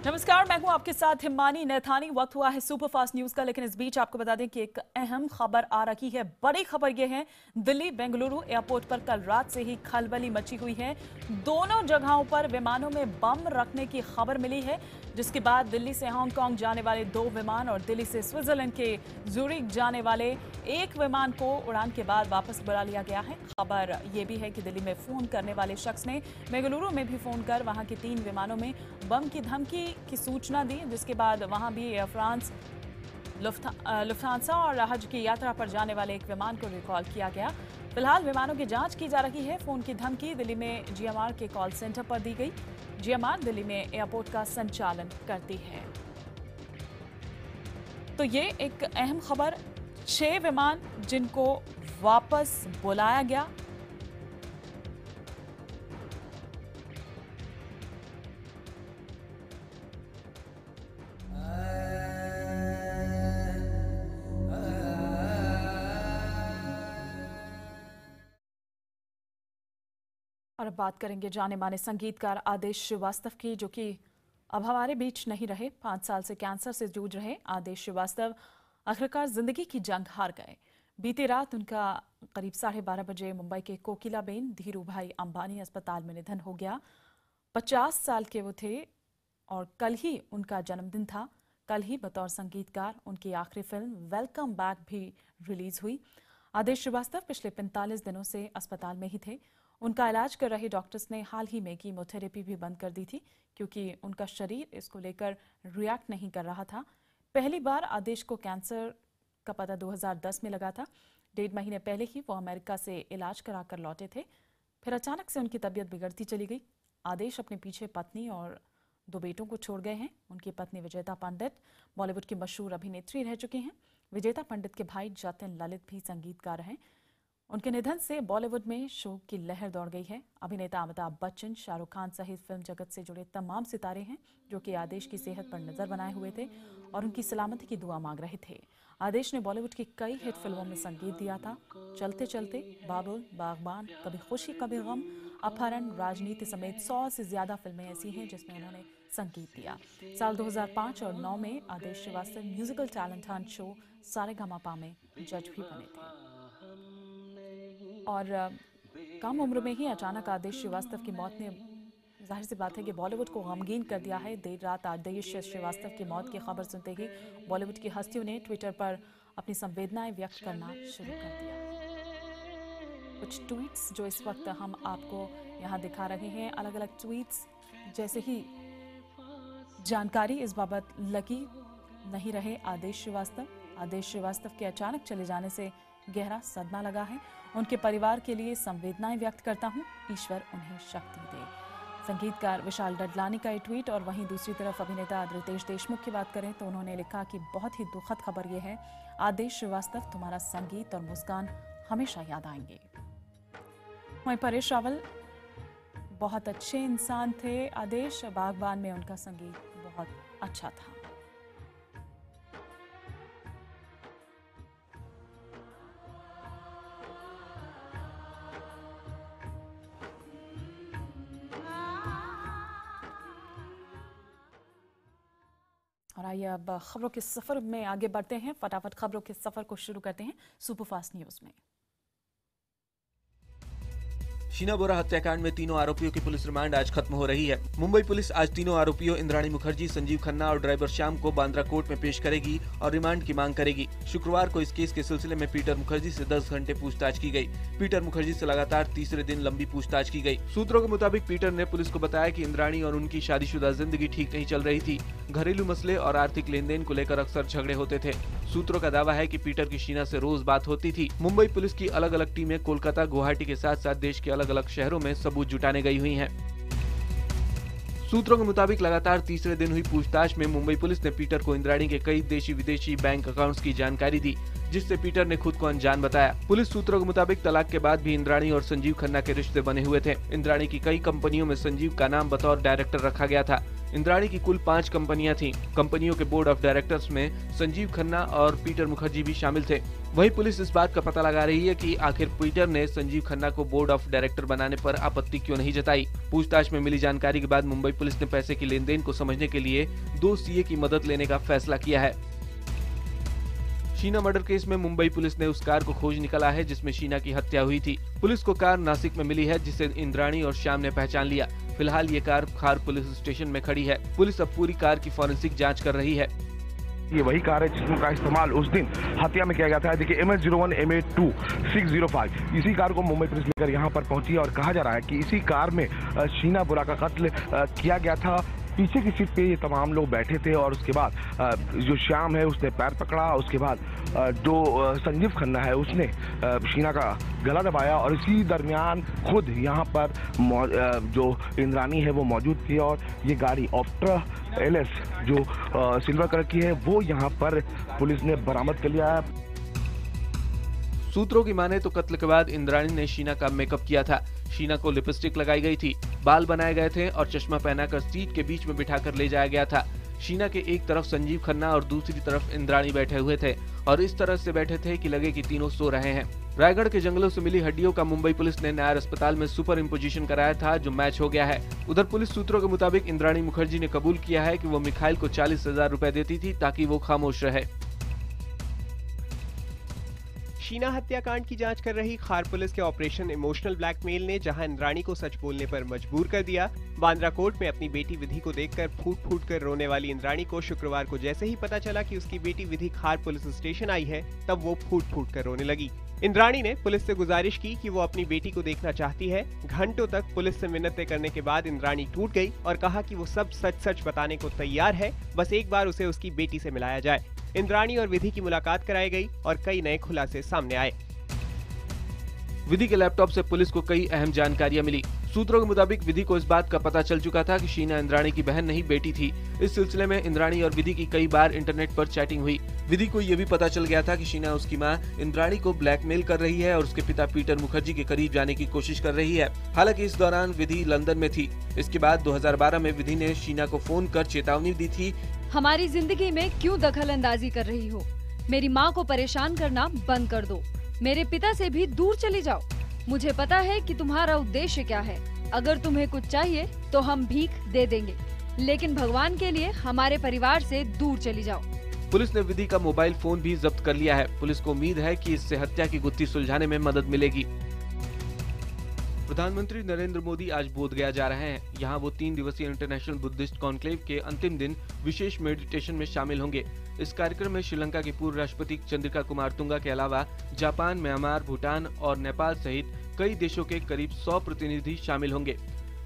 नमस्कार, मैं हूं आपके साथ हिमानी नैथानी। वक्त हुआ है सुपरफास्ट न्यूज का, लेकिन इस बीच आपको बता दें कि एक अहम खबर आ रही है। बड़ी खबर यह है, दिल्ली बेंगलुरु एयरपोर्ट पर कल रात से ही खलबली मची हुई है। दोनों जगहों पर विमानों में बम रखने की खबर मिली है, जिसके बाद दिल्ली से हांगकांग जाने वाले 2 विमान और दिल्ली से स्विट्जरलैंड के ज़ुरिक जाने वाले एक विमान को उड़ान के बाद वापस बुला लिया गया है। खबर यह भी है कि दिल्ली में फोन करने वाले शख्स ने बेंगलुरु में भी फोन कर वहां के 3 विमानों में बम की धमकी की सूचना दी, जिसके बाद वहां भी एयर फ्रांस, लुफ्थांसा और हज की यात्रा पर जाने वाले एक विमान को रिकॉल किया गया। फिलहाल विमानों की जांच की जा रही है। फोन की धमकी दिल्ली में जीएमआर के कॉल सेंटर पर दी गई। जीएमआर दिल्ली में एयरपोर्ट का संचालन करती है। तो ये एक अहम खबर, 6 विमान जिनको वापस बुलाया गया। और अब बात करेंगे जाने माने संगीतकार आदेश श्रीवास्तव की, जो कि अब हमारे बीच नहीं रहे। 5 साल से कैंसर से जूझ रहे आदेश श्रीवास्तव आखिरकार जिंदगी की जंग हार गए। बीती रात उनका करीब 12:30 बजे मुंबई के कोकिलाबेन धीरू भाई अंबानी अस्पताल में निधन हो गया। 50 साल के वो थे और कल ही उनका जन्मदिन था। कल ही बतौर संगीतकार उनकी आखिरी फिल्म वेलकम बैक भी रिलीज हुई। आदेश श्रीवास्तव पिछले 45 दिनों से अस्पताल में ही थे। उनका इलाज कर रहे डॉक्टर्स ने हाल ही में कीमोथेरेपी भी बंद कर दी थी, क्योंकि उनका शरीर इसको लेकर रिएक्ट नहीं कर रहा था। पहली बार आदेश को कैंसर का पता 2010 में लगा था। 1.5 महीने पहले ही वो अमेरिका से इलाज कराकर लौटे थे। फिर अचानक से उनकी तबीयत बिगड़ती चली गई। आदेश अपने पीछे पत्नी और 2 बेटों को छोड़ गए हैं। उनकी पत्नी विजेता पंडित बॉलीवुड की मशहूर अभिनेत्री रह चुकी हैं। विजेता पंडित के भाई जतिन ललित भी संगीतकार हैं। उनके निधन से बॉलीवुड में शोक की लहर दौड़ गई है। अभिनेता अमिताभ बच्चन, शाहरुख खान सहित फिल्म जगत से जुड़े तमाम सितारे हैं जो कि आदेश की सेहत पर नजर बनाए हुए थे और उनकी सलामती की दुआ मांग रहे थे। आदेश ने बॉलीवुड की कई हिट फिल्मों में संगीत दिया था। चलते चलते, बाबुल, बागबान, कभी खुशी कभी गम, अपहरण, राजनीति समेत 100 से ज्यादा फिल्में ऐसी हैं जिसमें उन्होंने संगीत दिया। साल 2005 और 2009 में Aadesh Srivastava musical talent hunt show Saregamapa में जज भी बने थे। और कम उम्र में ही अचानक आदेश श्रीवास्तव की मौत ने जाहिर सी बात है कि बॉलीवुड को गमगीन कर दिया है। देर रात आदेश श्रीवास्तव की मौत की खबर सुनते ही बॉलीवुड की हस्तियों ने ट्विटर पर अपनी संवेदनाएं व्यक्त करना शुरू कर दिया। कुछ ट्वीट्स जो इस वक्त हम आपको यहाँ दिखा रहे हैं, अलग अलग ट्वीट्स। जैसे ही जानकारी इस बाबत लगी, नहीं रहे आदेश श्रीवास्तव। आदेश श्रीवास्तव के अचानक चले जाने से गहरा सदमा लगा है। उनके परिवार के लिए संवेदनाएं व्यक्त करता हूं, ईश्वर उन्हें शक्ति दे। संगीतकार विशाल डडलानी का ये ट्वीट। और वहीं दूसरी तरफ अभिनेता रितेश देशमुख की बात करें तो उन्होंने लिखा कि बहुत ही दुखद खबर यह है, आदेश श्रीवास्तव, तुम्हारा संगीत और मुस्कान हमेशा याद आएंगे। वहीं परेश रावल, बहुत अच्छे इंसान थे आदेश, बागबान में उनका संगीत बहुत अच्छा था। और आइए अब खबरों के सफर में आगे बढ़ते हैं। फटाफट खबरों के सफर को शुरू करते हैं सुपरफास्ट न्यूज में। शीना बोरा हत्याकांड में तीनों आरोपियों की पुलिस रिमांड आज खत्म हो रही है। मुंबई पुलिस आज तीनों आरोपियों इंद्राणी मुखर्जी, संजीव खन्ना और ड्राइवर श्याम को बांद्रा कोर्ट में पेश करेगी और रिमांड की मांग करेगी। शुक्रवार को इस केस के सिलसिले में पीटर मुखर्जी से 10 घंटे पूछताछ की गई। पीटर मुखर्जी से लगातार तीसरे दिन लंबी पूछताछ की गई। सूत्रों के मुताबिक पीटर ने पुलिस को बताया कि इंद्राणी और उनकी शादीशुदा जिंदगी ठीक नहीं चल रही थी। घरेलू मसले और आर्थिक लेन देन को लेकर अक्सर झगड़े होते थे। सूत्रों का दावा है कि पीटर की शीना से रोज बात होती थी। मुंबई पुलिस की अलग अलग टीमें कोलकाता, गुवाहाटी के साथ साथ देश के अलग अलग शहरों में सबूत जुटाने गई हुई हैं। सूत्रों के मुताबिक लगातार तीसरे दिन हुई पूछताछ में मुंबई पुलिस ने पीटर को इंद्राणी के कई देशी विदेशी बैंक अकाउंट्स की जानकारी दी, जिससे पीटर ने खुद को अनजान बताया। पुलिस सूत्रों के मुताबिक तलाक के बाद भी इंद्राणी और संजीव खन्ना के रिश्ते बने हुए थे। इंद्राणी की कई कंपनियों में संजीव का नाम बतौर डायरेक्टर रखा गया था। इंद्राणी की कुल 5 कंपनियां थीं। कंपनियों के बोर्ड ऑफ डायरेक्टर्स में संजीव खन्ना और पीटर मुखर्जी भी शामिल थे। वहीं पुलिस इस बात का पता लगा रही है कि आखिर पीटर ने संजीव खन्ना को बोर्ड ऑफ डायरेक्टर बनाने पर आपत्ति क्यों नहीं जताई। पूछताछ में मिली जानकारी के बाद मुंबई पुलिस ने पैसे की लेन देन को समझने के लिए 2 सीए की मदद लेने का फैसला किया है। शीना मर्डर केस में मुंबई पुलिस ने उस कार को खोज निकाला है जिसमें शीना की हत्या हुई थी। पुलिस को कार नासिक में मिली है जिसे इंद्राणी और श्याम ने पहचान लिया। फिलहाल ये कार खार पुलिस स्टेशन में खड़ी है। पुलिस अब पूरी कार की फॉरेंसिक जांच कर रही है। ये वही कार है जिसका इस्तेमाल उस दिन हत्या में किया गया था। देखिए MS01 MA2 605 इसी कार को मुंबई पुलिस लेकर यहाँ पर पहुंची और कहा जा रहा है कि इसी कार में शीना बोरा का कत्ल किया गया था। पीछे की सीट पे ये तमाम लोग बैठे थे और उसके बाद जो श्याम है उसने पैर पकड़ा। उसके बाद जो संजीव खन्ना है उसने शीना का गला दबाया और इसी दरमियान खुद यहाँ पर जो इंद्राणी है वो मौजूद थी और ये गाड़ी ऑप्ट्रा LS जो सिल्वर कलर की है वो यहाँ पर पुलिस ने बरामद कर लिया है। सूत्रों की माने तो कत्ल के बाद इंद्राणी ने शीना का मेकअप किया था। शीना को लिपस्टिक लगाई गई थी, बाल बनाए गए थे और चश्मा पहनाकर सीट के बीच में बिठाकर ले जाया गया था। शीना के एक तरफ संजीव खन्ना और दूसरी तरफ इंद्राणी बैठे हुए थे और इस तरह से बैठे थे कि लगे कि तीनों सो रहे हैं। रायगढ़ के जंगलों से मिली हड्डियों का मुंबई पुलिस ने नायर अस्पताल में सुपर इम्पोजिशन कराया था जो मैच हो गया है। उधर पुलिस सूत्रों के मुताबिक इंद्राणी मुखर्जी ने कबूल किया है कि वो मिखाइल को 40,000 रुपए देती थी ताकि वो खामोश रहे। शीना हत्याकांड की जांच कर रही खार पुलिस के ऑपरेशन इमोशनल ब्लैकमेल ने जहां इंद्राणी को सच बोलने पर मजबूर कर दिया। बांद्रा कोर्ट में अपनी बेटी विधि को देखकर फूट फूट कर रोने वाली इंद्राणी को शुक्रवार को जैसे ही पता चला कि उसकी बेटी विधि खार पुलिस स्टेशन आई है तब वो फूट फूट कर रोने लगी। इंद्राणी ने पुलिस से गुजारिश की कि वो अपनी बेटी को देखना चाहती है। घंटों तक पुलिस से मिन्नतें करने के बाद इंद्राणी टूट गई और कहा कि वो सब सच सच बताने को तैयार है, बस एक बार उसे उसकी बेटी से मिलाया जाए। इंद्राणी और विधि की मुलाकात कराई गई और कई नए खुलासे सामने आए। विधि के लैपटॉप से पुलिस को कई अहम जानकारियां मिली। सूत्रों के मुताबिक विधि को इस बात का पता चल चुका था कि शीना इंद्राणी की बहन नहीं बेटी थी। इस सिलसिले में इंद्राणी और विधि की कई बार इंटरनेट पर चैटिंग हुई। विधि को यह भी पता चल गया था कि शीना उसकी मां इंद्राणी को ब्लैकमेल कर रही है और उसके पिता पीटर मुखर्जी के करीब जाने की कोशिश कर रही है। हालांकि इस दौरान विधि लंदन में थी। इसके बाद 2012 में विधि ने शीना को फोन कर चेतावनी दी थी, हमारी जिंदगी में क्यों दखल अंदाजी कर रही हो? मेरी माँ को परेशान करना बंद कर दो। मेरे पिता से भी दूर चले जाओ। मुझे पता है कि तुम्हारा उद्देश्य क्या है। अगर तुम्हें कुछ चाहिए तो हम भीख दे देंगे, लेकिन भगवान के लिए हमारे परिवार से दूर चली जाओ। पुलिस ने विधि का मोबाइल फोन भी जब्त कर लिया है। पुलिस को उम्मीद है कि इससे हत्या की गुत्थी सुलझाने में मदद मिलेगी। प्रधानमंत्री नरेंद्र मोदी आज बोधगया जा रहे हैं। यहाँ वो 3 दिवसीय इंटरनेशनल बुद्धिस्ट कॉन्क्लेव के अंतिम दिन विशेष मेडिटेशन में शामिल होंगे। इस कार्यक्रम में श्रीलंका के पूर्व राष्ट्रपति चंद्रिका कुमारतुंगा के अलावा जापान, म्यांमार, भूटान और नेपाल सहित कई देशों के करीब 100 प्रतिनिधि शामिल होंगे।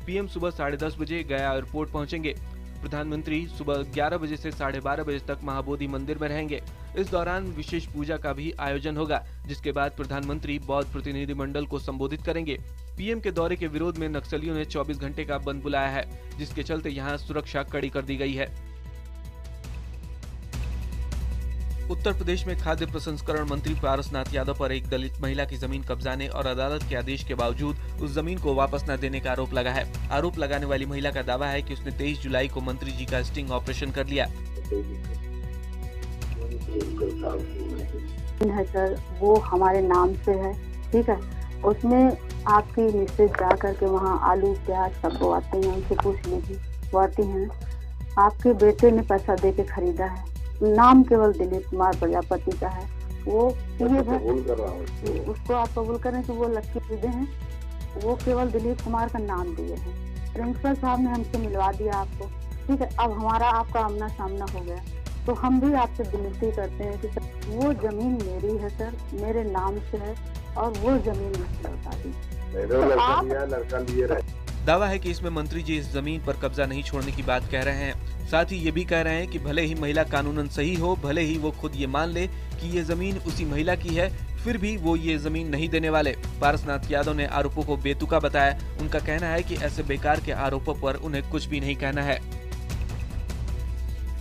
पीएम सुबह 10:30 बजे गया एयरपोर्ट पहुंचेंगे। प्रधानमंत्री सुबह 11 बजे से 12:30 बजे तक महाबोधि मंदिर में रहेंगे। इस दौरान विशेष पूजा का भी आयोजन होगा, जिसके बाद प्रधानमंत्री बौद्ध प्रतिनिधि मंडल को संबोधित करेंगे। पीएम के दौरे के विरोध में नक्सलियों ने 24 घंटे का बंद बुलाया है, जिसके चलते यहां सुरक्षा कड़ी कर दी गई है। उत्तर प्रदेश में खाद्य प्रसंस्करण मंत्री पारसनाथ यादव पर एक दलित महिला की जमीन कब्जाने और अदालत के आदेश के बावजूद उस जमीन को वापस न देने का आरोप लगा है। आरोप लगाने वाली महिला का दावा है कि उसने 23 जुलाई को मंत्री जी का स्टिंग ऑपरेशन कर लिया है सर, वो हमारे नाम से है, ठीक है। उसमें आपकी मिसेज जा करके वहाँ आलू प्याज सब बोआते हैं, उनसे पूछ लीजिए, वो आती हैं। आपके बेटे ने पैसा दे के खरीदा है, नाम केवल दिलीप कुमार प्रजापति का है। वो उसको आप कबूल करें कि वो लक्की खरीदे हैं, वो केवल दिलीप कुमार का नाम दिए हैं। प्रिंसिपल साहब ने हमसे मिलवा दिया आपको, ठीक है। अब हमारा आपका आमना सामना हो गया, तो हम भी आपसे विनती करते हैं कि सर वो जमीन मेरी है सर, मेरे नाम से है और वो जमीन मुझे लौटा दी। लड़का लिए रहे। दावा है कि इसमें मंत्री जी इस जमीन पर कब्जा नहीं छोड़ने की बात कह रहे हैं। साथ ही ये भी कह रहे हैं कि भले ही महिला कानूनन सही हो, भले ही वो खुद ये मान ले कि ये जमीन उसी महिला की है, फिर भी वो ये जमीन नहीं देने वाले। पारसनाथ यादव ने आरोपों को बेतुका बताया। उनका कहना है कि ऐसे बेकार के आरोपों पर उन्हें कुछ भी नहीं कहना है।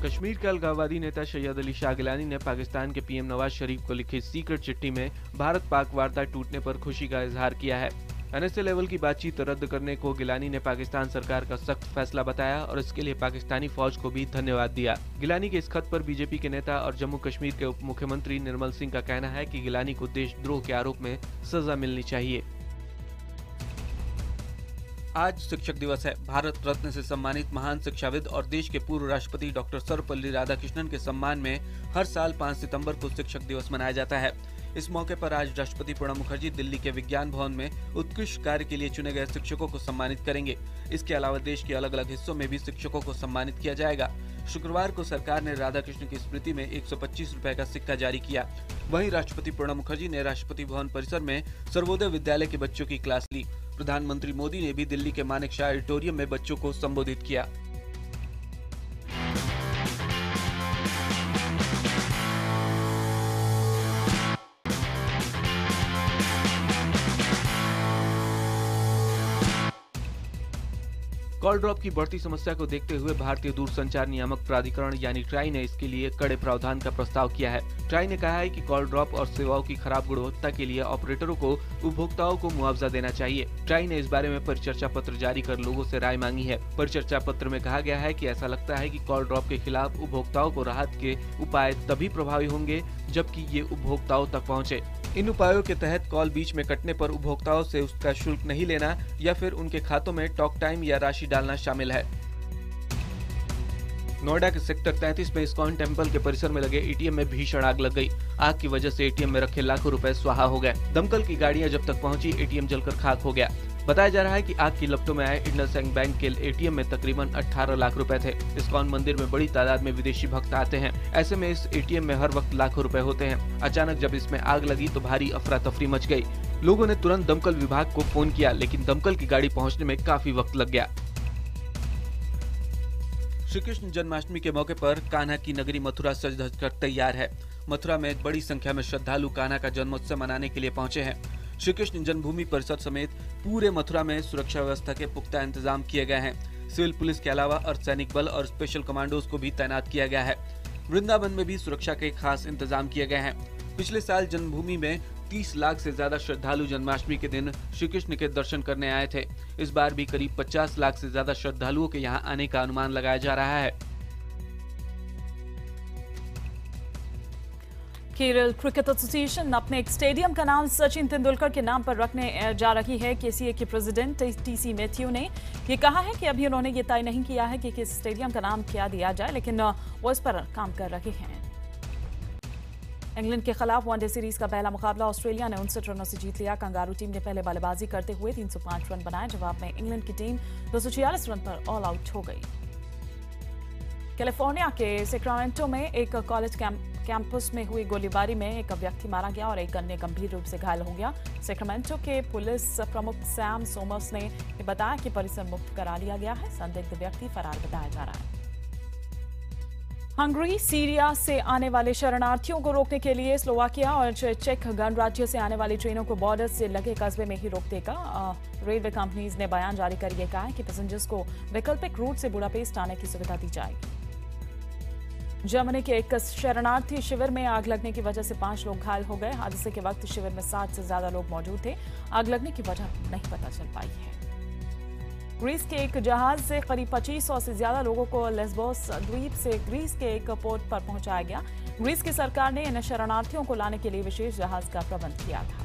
कश्मीर के अलगाववादी नेता सैयद अली शाह गिलानी ने पाकिस्तान के पीएम नवाज शरीफ को लिखी सीक्रेट चिट्ठी में भारत पाक वार्ता टूटने पर खुशी का इजहार किया है। NSA लेवल की बातचीत रद्द करने को गिलानी ने पाकिस्तान सरकार का सख्त फैसला बताया और इसके लिए पाकिस्तानी फौज को भी धन्यवाद दिया। गिलानी के इस खत पर बीजेपी के नेता और जम्मू कश्मीर के उप मुख्यमंत्री निर्मल सिंह का कहना है कि गिलानी को देशद्रोह के आरोप में सजा मिलनी चाहिए। आज शिक्षक दिवस है। भारत रत्न से सम्मानित महान शिक्षाविद और देश के पूर्व राष्ट्रपति डॉक्टर सर्वपल्ली राधाकृष्णन के सम्मान में हर साल 5 सितंबर को शिक्षक दिवस मनाया जाता है। इस मौके पर आज राष्ट्रपति प्रणब मुखर्जी दिल्ली के विज्ञान भवन में उत्कृष्ट कार्य के लिए चुने गए शिक्षकों को सम्मानित करेंगे। इसके अलावा देश के अलग अलग हिस्सों में भी शिक्षकों को सम्मानित किया जाएगा। शुक्रवार को सरकार ने राधाकृष्णन की स्मृति में 125 रुपए का सिक्का जारी किया। वहीं राष्ट्रपति प्रणब मुखर्जी ने राष्ट्रपति भवन परिसर में सर्वोदय विद्यालय के बच्चों की क्लास ली। प्रधानमंत्री मोदी ने भी दिल्ली के मानेकशॉ ऑडिटोरियम में बच्चों को संबोधित किया। कॉल ड्रॉप की बढ़ती समस्या को देखते हुए भारतीय दूरसंचार नियामक प्राधिकरण यानी ट्राई ने इसके लिए कड़े प्रावधान का प्रस्ताव किया है। ट्राई ने कहा है कि कॉल ड्रॉप और सेवाओं की खराब गुणवत्ता के लिए ऑपरेटरों को उपभोक्ताओं को मुआवजा देना चाहिए। ट्राई ने इस बारे में परिचर्चा पत्र जारी कर लोगों से राय मांगी है। परिचर्चा पत्र में कहा गया है कि ऐसा लगता है कि कॉल ड्रॉप के खिलाफ उपभोक्ताओं को राहत के उपाय तभी प्रभावी होंगे जबकि ये उपभोक्ताओं तक पहुँचे। इन उपायों के तहत कॉल बीच में कटने पर उपभोक्ताओं से उसका शुल्क नहीं लेना या फिर उनके खातों में टॉक टाइम या राशि डालना शामिल है। नोएडा के सेक्टर 33 में इस्कॉन टेम्पल के परिसर में लगे एटीएम में भीषण आग लग गई। आग की वजह से एटीएम में रखे लाखों रुपए स्वाहा हो गए। दमकल की गाड़ियां जब तक पहुंची एटीएम जलकर खाक हो गया। बताया जा रहा है कि आग की लपटों में आए इंडसइंड बैंक के एटीएम में तकरीबन 18 लाख रुपए थे। इस्कॉन मंदिर में बड़ी तादाद में विदेशी भक्त आते हैं। ऐसे में इस एटीएम में हर वक्त लाखों रुपए होते हैं। अचानक जब इसमें आग लगी तो भारी अफरा तफरी मच गई। लोगों ने तुरंत दमकल विभाग को फोन किया, लेकिन दमकल की गाड़ी पहुंचने में काफी वक्त लग गया। श्री कृष्ण जन्माष्टमी के मौके पर कान्हा की नगरी मथुरा सज धज कर तैयार है। मथुरा में बड़ी संख्या में श्रद्धालु कान्हा का जन्मोत्सव मनाने के लिए पहुंचे हैं। श्री कृष्ण जन्मभूमि परिसर समेत पूरे मथुरा में सुरक्षा व्यवस्था के पुख्ता इंतजाम किए गए हैं। सिविल पुलिस के अलावा अर्धसैनिक बल और स्पेशल कमांडोज को भी तैनात किया गया है। वृंदावन में भी सुरक्षा के खास इंतजाम किए गए हैं। पिछले साल जन्मभूमि में 30 लाख से ज्यादा श्रद्धालु जन्माष्टमी के दिन श्री कृष्ण के दर्शन करने आए थे। इस बार भी करीब 50 लाख से ज्यादा श्रद्धालुओं के यहाँ आने का अनुमान लगाया जा रहा है। केरल क्रिकेट एसोसिएशन अपने एक स्टेडियम का नाम सचिन तेंदुलकर के नाम पर रखने जा रही है। केसीए के प्रेसिडेंट टीसी मैथ्यू ने ये कहा है कि अभी उन्होंने ये तय नहीं किया है कि किस स्टेडियम का नाम क्या दिया जाए, लेकिन वो इस पर काम कर रहे हैं। इंग्लैंड के खिलाफ वनडे सीरीज का पहला मुकाबला ऑस्ट्रेलिया ने 59 रनों से जीत लिया। कंगारू टीम ने पहले बल्लेबाजी करते हुए 305 रन बनाए। जवाब में इंग्लैंड की टीम 246 रन पर ऑल आउट हो गई। कैलिफोर्निया के सेक्रामेंटो में एक कॉलेज कैंपस में हुई गोलीबारी में एक व्यक्ति मारा गया और एक अन्य गंभीर रूप से घायल हो गया। सेक्रामेंटो के पुलिस प्रमुख सैम सोमर्स ने बताया कि परिसर मुक्त करा लिया गया है। संदिग्ध व्यक्ति फरार बताया जा रहा है। हंगरी सीरिया से आने वाले शरणार्थियों को रोकने के लिए स्लोवाकिया और चेक गणराज्य से आने वाली ट्रेनों को बॉर्डर से लगे कस्बे में ही रोक देगा। रेलवे कंपनीज ने बयान जारी कर यह कहा है कि पैसेंजर्स को वैकल्पिक रूट से बुडापेस्ट आने की सुविधा दी जाएगी। जर्मनी के एक शरणार्थी शिविर में आग लगने की वजह से 5 लोग घायल हो गए। हादसे के वक्त शिविर में 60 से ज्यादा लोग मौजूद थे। आग लगने की वजह नहीं पता चल पाई है। ग्रीस के एक जहाज से करीब 2500 से ज्यादा लोगों को लेस्बोस द्वीप से ग्रीस के एक पोर्ट पर पहुंचाया गया। ग्रीस की सरकार ने इन शरणार्थियों को लाने के लिए विशेष जहाज का प्रबंध किया था।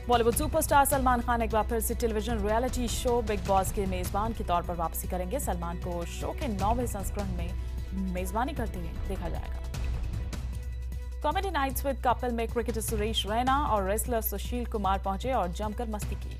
बॉलीवुड सुपरस्टार सलमान खान एक बार फिर से television reality show big boss के मेजबान के तौर पर वापसी करेंगे। सलमान को शो के 9वें संस्करण में मेजबानी करते हुए देखा जाएगा। कॉमेडी नाइट्स विद कपिल में क्रिकेटर सुरेश रैना और रेसलर सुशील कुमार पहुंचे और जमकर मस्ती की।